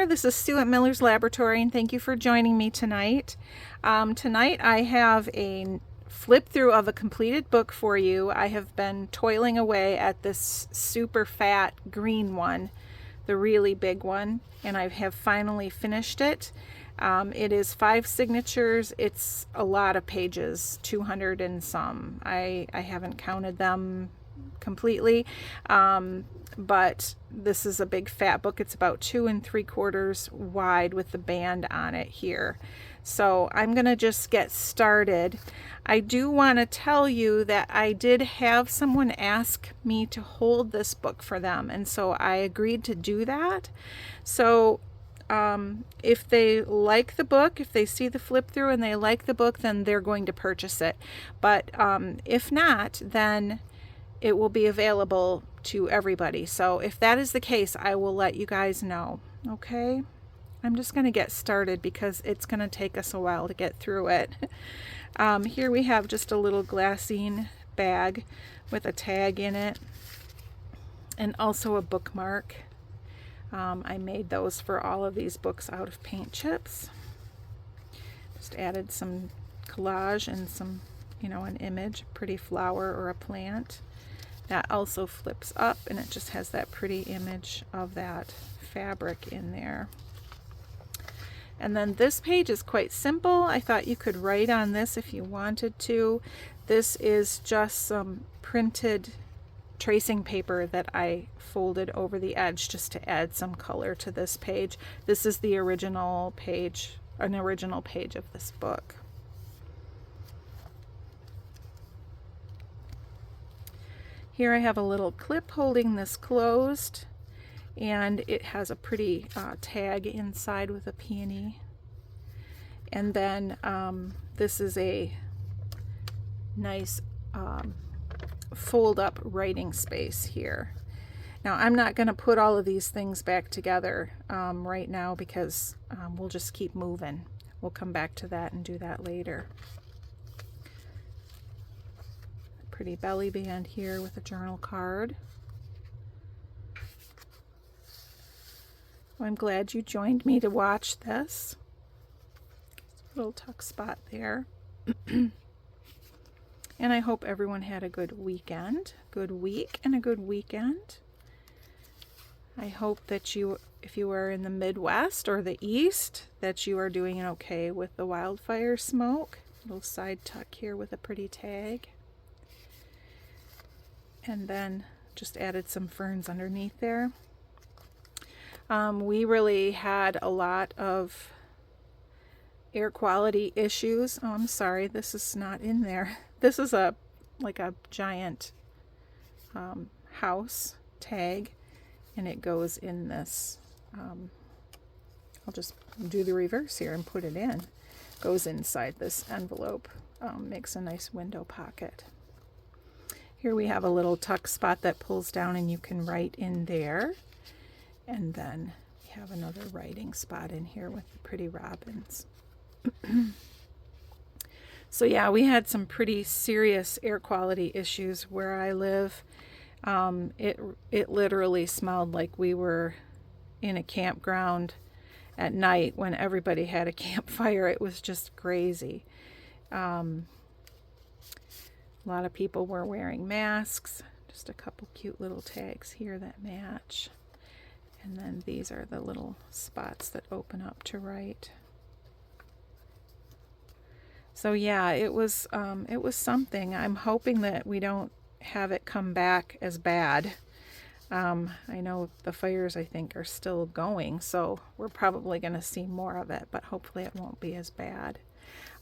there. This is Sue at Miller's Laboratory, and thank you for joining me tonight. Tonight I have a flip through of a completed book for you. I have been toiling away at this super fat green one, the really big one, and I have finally finished it. It is 5 signatures. It's a lot of pages, 200 and some. I haven't counted them completely, but this is a big fat book. It's about 2 3/4 wide with the band on it here. So I'm gonna just get started. I do want to tell you that I did have someone ask me to hold this book for them, and so I agreed to do that. So if they like the book, if they see the flip through and they like the book, then they're going to purchase it. But if not, then it will be available to everybody. So if that is the case, I will let you guys know. Okay? I'm just going to get started because it's going to take us a while to get through it. Here we have just a little glassine bag with a tag in it and also a bookmark. I made those for all of these books out of paint chips. Just added some collage and some, an image, a pretty flower or a plant. That also flips up and it just has that pretty image of that fabric in there. And then this page is quite simple. I thought you could write on this if you wanted to. This is just some printed tracing paper that I folded over the edge just to add some color to this page. This is the original page, an original page of this book. Here I have a little clip holding this closed, and it has a pretty tag inside with a peony. And then this is a nice fold up writing space here. Now I'm not going to put all of these things back together right now because we'll just keep moving. We'll come back to that and do that later. Pretty belly band here with a journal card. Well, I'm glad you joined me to watch this. Little tuck spot there. And I hope everyone had a good weekend, good week, and a good weekend. I hope that you, if you are in the Midwest or the East, that you are doing okay with the wildfire smoke. Little side tuck here with a pretty tag. And then just added some ferns underneath there. We really had a lot of air quality issues. Oh, I'm sorry, this is not in there. This is like a giant house tag, and it goes in this. I'll just do the reverse here and put it in. Goes inside this envelope. Makes a nice window pocket. Here we have a little tuck spot that pulls down and you can write in there. And then we have another writing spot in here with the pretty robins. So yeah, we had some pretty serious air quality issues where I live. It literally smelled like we were in a campground at night when everybody had a campfire. It was just crazy. A lot of people were wearing masks. Just a couple cute little tags here that match. And then these are the little spots that open up to write. So yeah, it was something. I'm hoping that we don't have it come back as bad. I know the fires, I think, are still going, so we're probably going to see more of it, but hopefully it won't be as bad.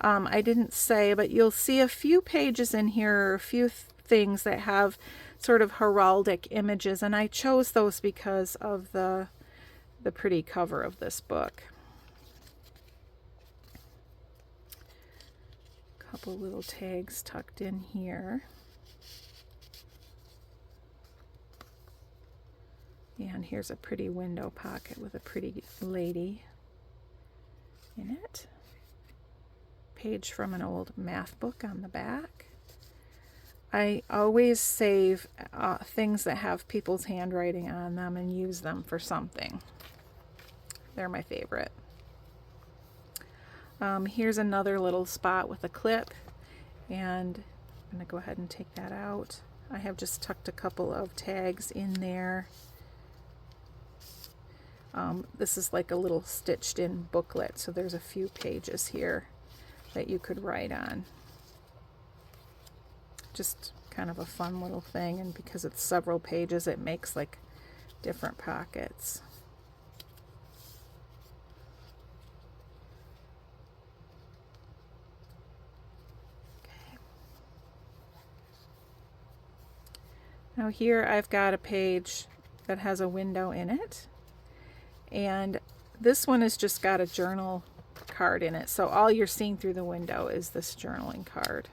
I didn't say, but you'll see a few pages in here, a few things that have sort of heraldic images, and I chose those because of the pretty cover of this book. Couple little tags tucked in here. And here's a pretty window pocket with a pretty lady in it. Page from an old math book on the back. I always save things that have people's handwriting on them and use them for something. They're my favorite. Here's another little spot with a clip, and I'm going to go ahead and take that out. I have just tucked a couple of tags in there. This is like a little stitched in booklet, so there's a few pages here that you could write on. Just kind of a fun little thing, and because it's several pages, it makes like different pockets. Okay. Now here I've got a page that has a window in it, and this one has just got a journal card in it, so all you're seeing through the window is this journaling card.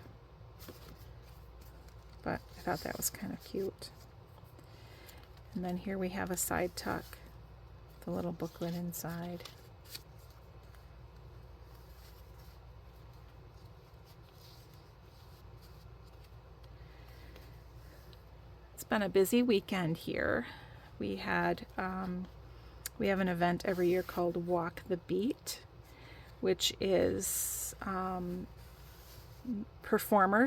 But I thought that was kind of cute. And then here we have a side tuck, the little booklet inside. It's been a busy weekend here. We have an event every year called Walk the Beat, which is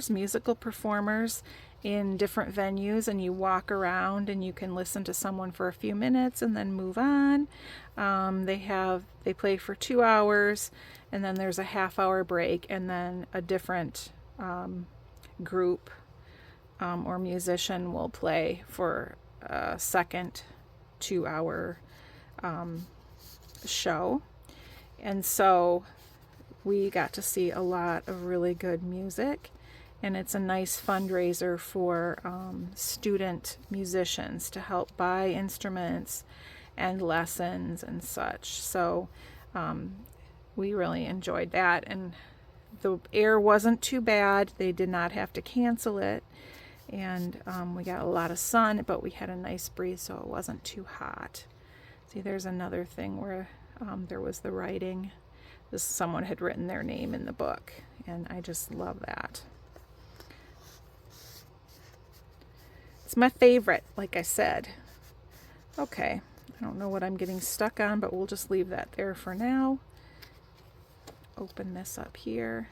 musical performers in different venues, and you walk around and you can listen to someone for a few minutes and then move on. They play for 2 hours, and then there's a half-hour break, and then a different group or musician will play for a second 2-hour show. And so we got to see a lot of really good music, and it's a nice fundraiser for student musicians to help buy instruments and lessons and such. So we really enjoyed that, and the air wasn't too bad. They did not have to cancel it, and we got a lot of sun, but we had a nice breeze, so it wasn't too hot. See, there's another thing where there was the writing. Someone had written their name in the book, and I just love that. It's my favorite, like I said. Okay, I don't know what I'm getting stuck on, but we'll just leave that there for now. Open this up here.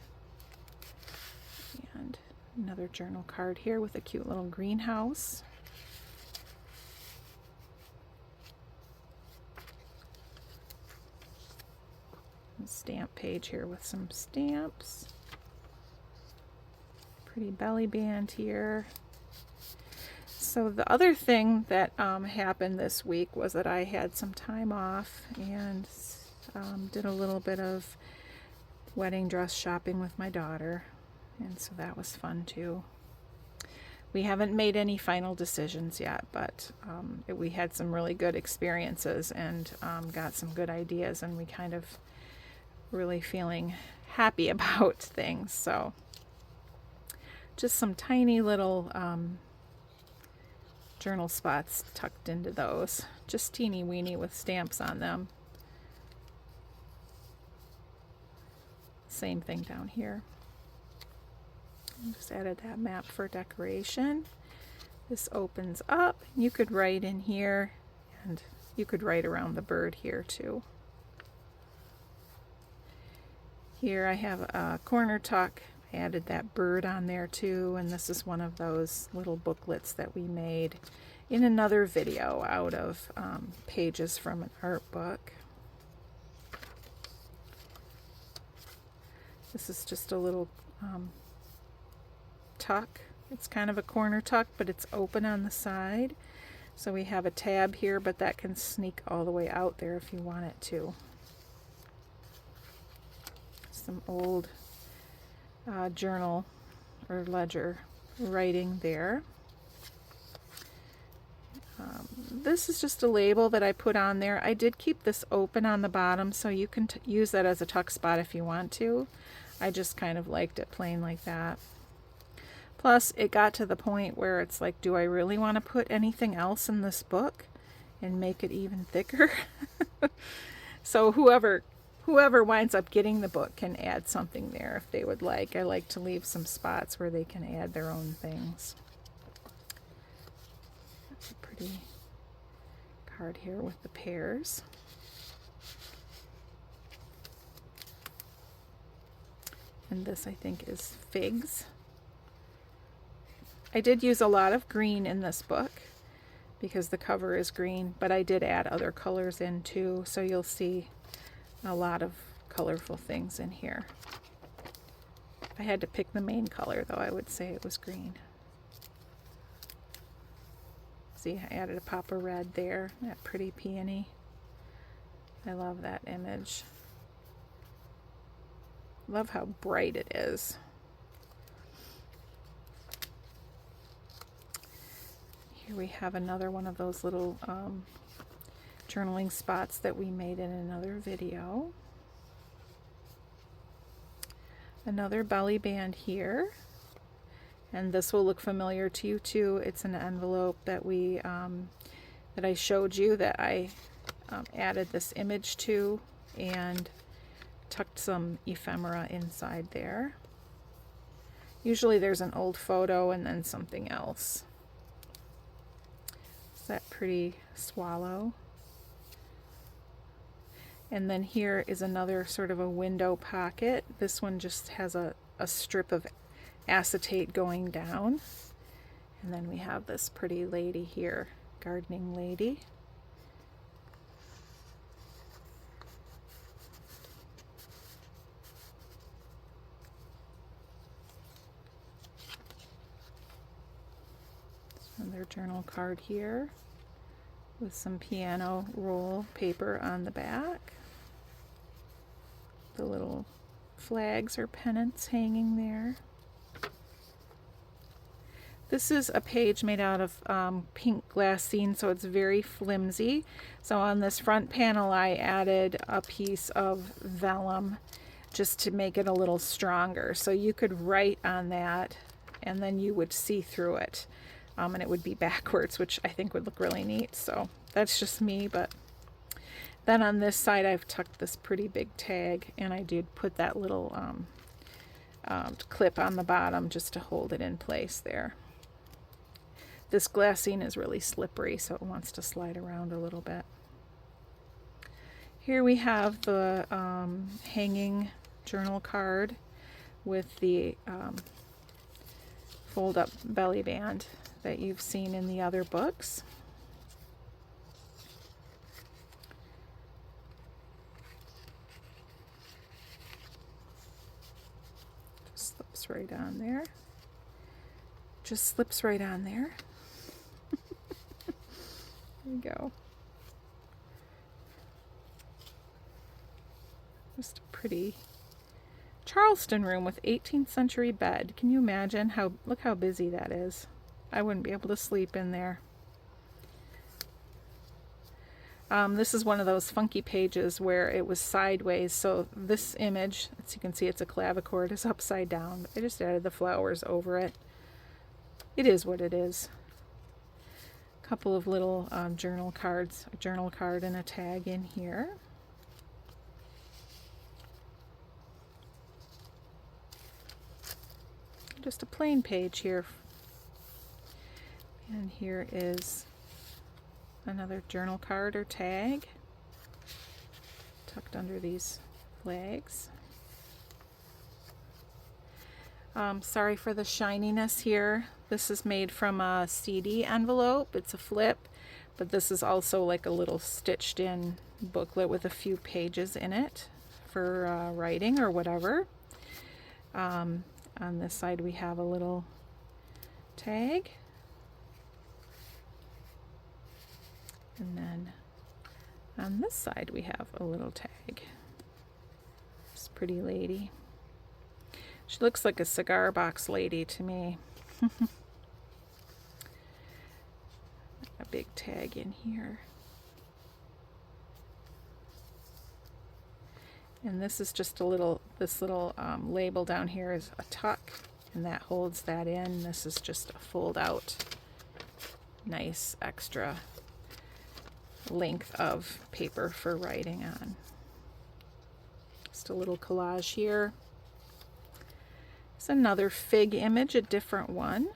And another journal card here with a cute little greenhouse. Stamp page here with some stamps. Pretty belly band here. So the other thing that happened this week was that I had some time off and did a little bit of wedding dress shopping with my daughter, and so that was fun too. We haven't made any final decisions yet, but we had some really good experiences and got some good ideas, and we kind of really feeling happy about things. So just some tiny little journal spots tucked into those, just teeny weeny with stamps on them. Same thing down here. Just added that map for decoration. This opens up. You could write in here, and you could write around the bird here too. Here I have a corner tuck. I added that bird on there too, and this is one of those little booklets that we made in another video out of pages from an art book. This is just a little tuck. It's kind of a corner tuck, but it's open on the side. So we have a tab here, but that can sneak all the way out there if you want it to. Some old journal or ledger writing there. This is just a label that I put on there. I did keep this open on the bottom, so you can use that as a tuck spot if you want to. I just kind of liked it plain like that. Plus, it got to the point where it's like, do I really want to put anything else in this book and make it even thicker? So whoever winds up getting the book can add something there if they would like. I like to leave some spots where they can add their own things. That's a pretty card here with the pears. And this, I think, is figs. I did use a lot of green in this book because the cover is green, but I did add other colors in too, so you'll see a lot of colorful things in here. If I had to pick the main color, though, I would say it was green. See, I added a pop of red there, that pretty peony. I love that image. Love how bright it is. Here we have another one of those little journaling spots that we made in another video. Another belly band here. And this will look familiar to you too. It's an envelope that we that I showed you that I added this image to and tucked some ephemera inside there. Usually there's an old photo and then something else. Is that pretty swallow? And then here is another sort of a window pocket. This one just has a strip of acetate going down. And then we have this pretty lady here, gardening lady. Another journal card here with some piano roll paper on the back. The little flags or pennants hanging there. This is a page made out of pink glassine, so it's very flimsy. So on this front panel I added a piece of vellum just to make it a little stronger. So you could write on that and then you would see through it. And it would be backwards, which I think would look really neat. So that's just me, but then on this side I've tucked this pretty big tag, and I did put that little clip on the bottom just to hold it in place there. This glassine is really slippery, so it wants to slide around a little bit. Here we have the hanging journal card with the fold-up belly band that you've seen in the other books. Just slips right on there. Just slips right on there. There we go. Just a pretty Charleston room with 18th century bed. Can you imagine how, look how busy that is. I wouldn't be able to sleep in there. This is one of those funky pages where it was sideways, so this image, as you can see, it's a clavichord, is upside down. I just added the flowers over it. It is what it is. A couple of little journal cards, a journal card and a tag in here. Just a plain page here. And here is another journal card or tag tucked under these flags. Sorry for the shininess here. This is made from a CD envelope. It's a flip, but this is also like a little stitched in booklet with a few pages in it for writing or whatever. On this side we have a little tag. And then on this side we have a little tag. This pretty lady. She looks like a cigar box lady to me. A big tag in here. And this is just a little, this little label down here is a tuck, and that holds that in. This is just a fold out, nice extra length of paper for writing on. Just a little collage here. It's another fig image, a different one.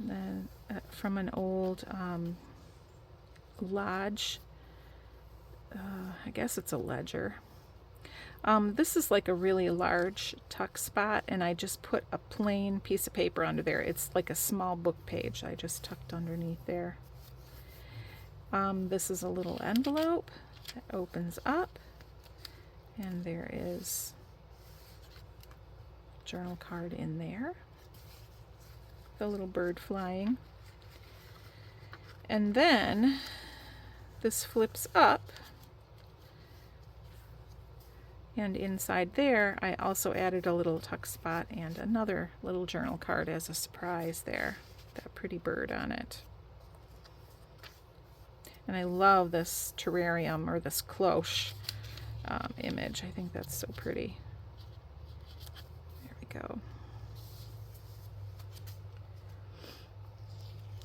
And then from an old lodge. I guess it's a ledger. This is like a really large tuck spot, and I just put a plain piece of paper under there. It's like a small book page I just tucked underneath there. This is a little envelope that opens up, and there is a journal card in there. The little bird flying. And then this flips up, and inside there I also added a little tuck spot and another little journal card as a surprise there. That pretty bird on it. And I love this terrarium, or this cloche image. I think that's so pretty. There we go.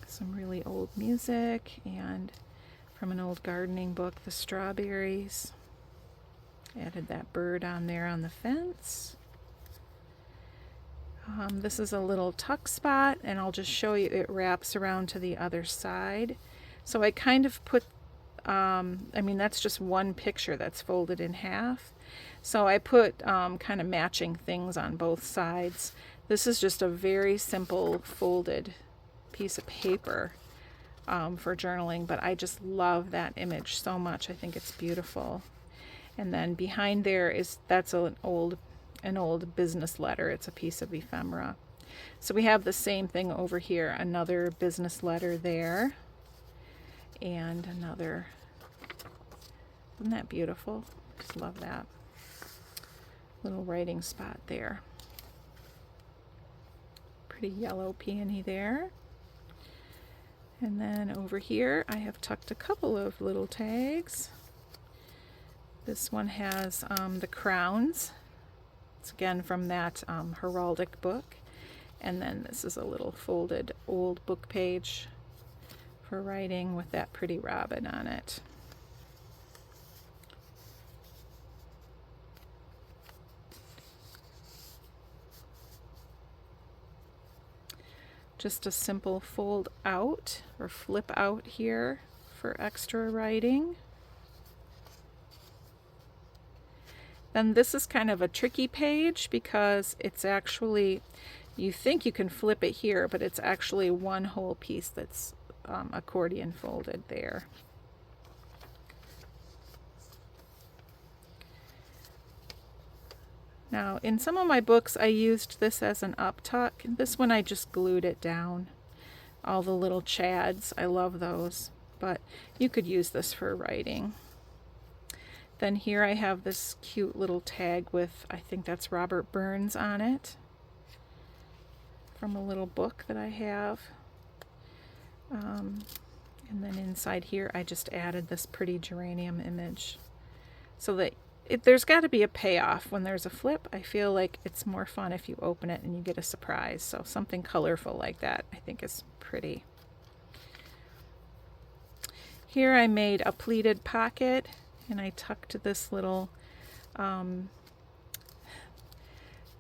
Some really old music, and from an old gardening book, the strawberries. Added that bird on there on the fence. This is a little tuck spot, and I'll just show you, it wraps around to the other side. So I kind of put, I mean, that's just one picture that's folded in half. So I put kind of matching things on both sides. This is just a very simple folded piece of paper for journaling, but I just love that image so much. I think it's beautiful. And then behind there that's an old business letter. It's a piece of ephemera. So we have the same thing over here, another business letter there, and another. Isn't that beautiful? Just love that little writing spot there. Pretty yellow peony there. And then over here I have tucked a couple of little tags. This one has the crowns. It's again from that heraldic book. And then this is a little folded old book page for writing with that pretty robin on it. Just a simple fold out or flip out here for extra writing. Then this is kind of a tricky page because it's actually, you think you can flip it here, but it's actually one whole piece that's accordion folded there. Now, in some of my books, I used this as an up tuck. This one, I just glued it down. All the little chads, I love those, but you could use this for writing. Then here I have this cute little tag with, I think that's Robert Burns on it, from a little book that I have. And then inside here I just added this pretty geranium image, so that there's got to be a payoff when there's a flip. I feel like it's more fun if you open it and you get a surprise. So something colorful like that I think is pretty. Here I made a pleated pocket, and I tucked this little,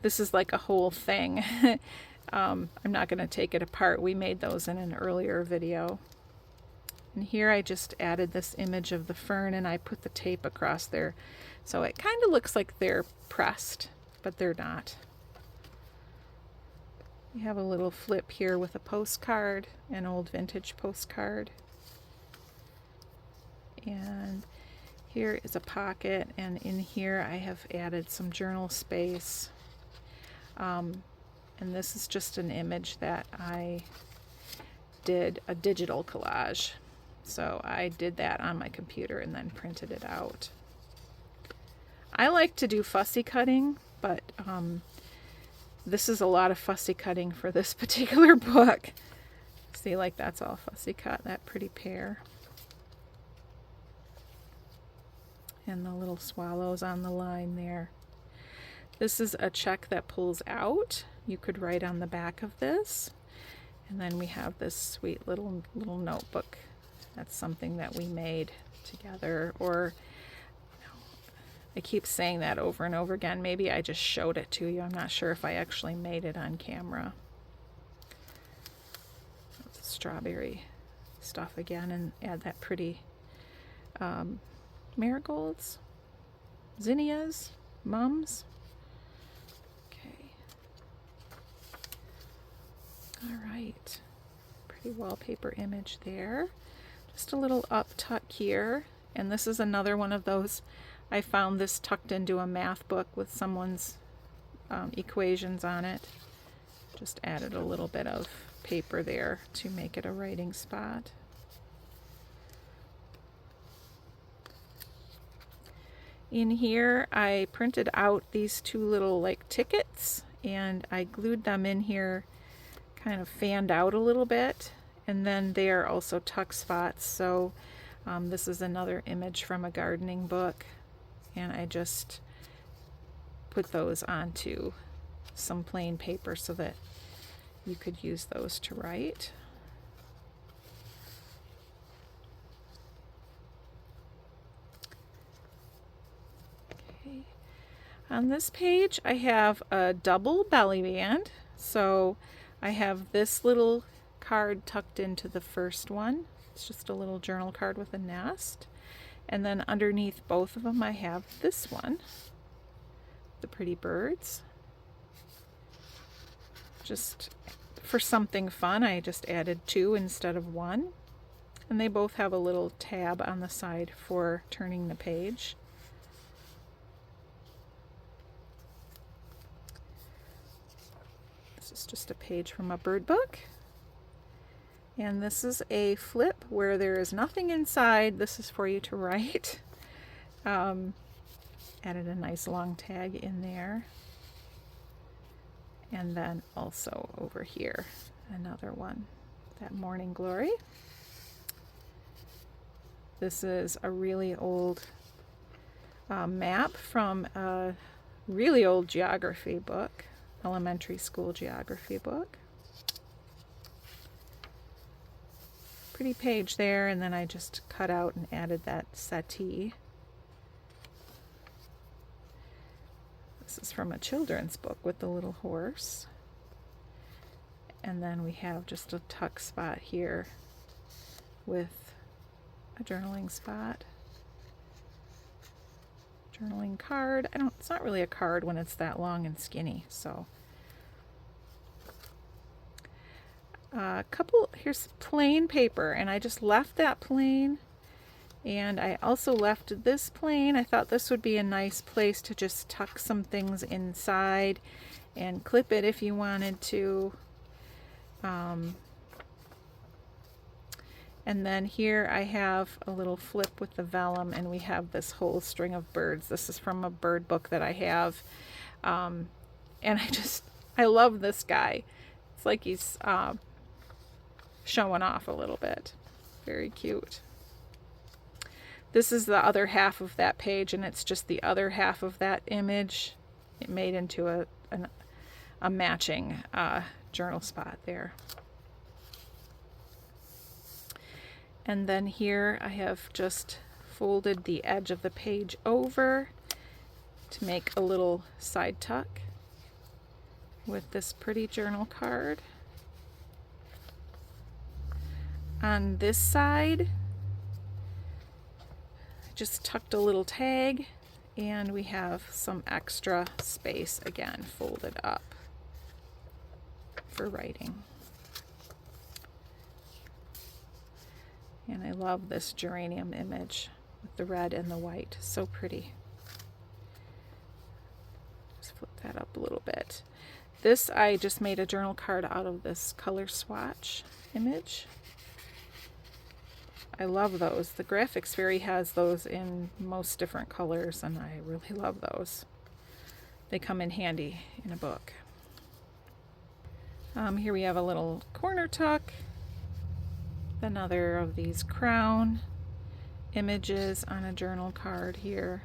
this is like a whole thing. I'm not going to take it apart. We made those in an earlier video. And here I just added this image of the fern, and I put the tape across there. So it kind of looks like they're pressed, but they're not. We have a little flip here with a postcard, an old vintage postcard. And here is a pocket, and in here I have added some journal space. And this is just an image that I did a digital collage. So I did that on my computer and then printed it out. I like to do fussy cutting, but this is a lot of fussy cutting for this particular book. See, like that's all fussy cut, that pretty pear. And the little swallows on the line there. This is a check that pulls out. You could write on the back of this. And then we have this sweet little notebook. That's something that we made together. Or, I keep saying that over and over again. Maybe I just showed it to you. I'm not sure if I actually made it on camera. Let's strawberry stuff again and add that pretty marigolds, zinnias, mums. Okay. All right. Pretty wallpaper image there. Just a little up tuck here. And this is another one of those. I found this tucked into a math book with someone's equations on it. Just added a little bit of paper there to make it a writing spot. In here I printed out these two little like tickets and I glued them in here, kind of fanned out a little bit, and then they are also tuck spots. So this is another image from a gardening book, and I just put those onto some plain paper so that you could use those to write. Okay. On this page I have a double belly band, so I have this little card tucked into the first one. It's just a little journal card with a nest. And then underneath both of them I have this one, the pretty birds. Just for something fun, I just added 2 instead of 1. And they both have a little tab on the side for turning the page. This is just a page from a bird book. And this is a flip where there is nothing inside. This is for you to write. Added a nice long tag in there. And then also over here, another one, that Morning Glory. This is a really old map from a really old geography book, elementary school geography book. Pretty page there, and then I just cut out and added that settee. This is from a children's book with the little horse. And then we have just a tuck spot here with a journaling spot. Journaling card. It's not really a card when it's that long and skinny, so. Here's plain paper, and I just left that plain, and I also left this plain. I thought this would be a nice place to just tuck some things inside and clip it if you wanted to. And then here I have a little flip with the vellum, and we have this whole string of birds. This is from a bird book that I have, and I love this guy. It's like he's showing off a little bit. Very cute. This is the other half of that page, and it's just the other half of that image. It made into a matching journal spot there. And then here I have just folded the edge of the page over to make a little side tuck with this pretty journal card. On this side, I just tucked a little tag, and we have some extra space again folded up for writing. And I love this geranium image with the red and the white. So pretty. Just flip that up a little bit. This, I just made a journal card out of this color swatch image. I love those. The Graphics Fairy has those in most different colors, and I really love those. They come in handy in a book. Here we have a little corner tuck. Another of these crown images on a journal card here.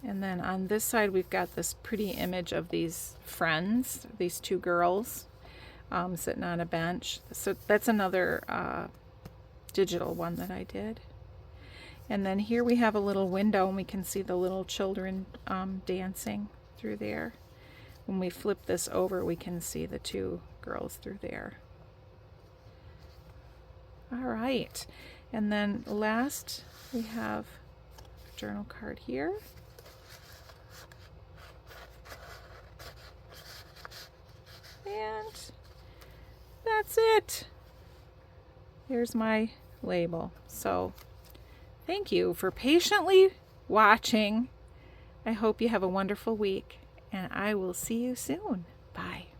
And then on this side we've got this pretty image of these friends, these two girls sitting on a bench. So that's another digital one that I did. And then here we have a little window, and we can see the little children dancing through there. when we flip this over, we can see the two girls through there. All right, and then last we have a journal card here. And that's it. Here's my label. So thank you for patiently watching. I hope you have a wonderful week, and I will see you soon. Bye.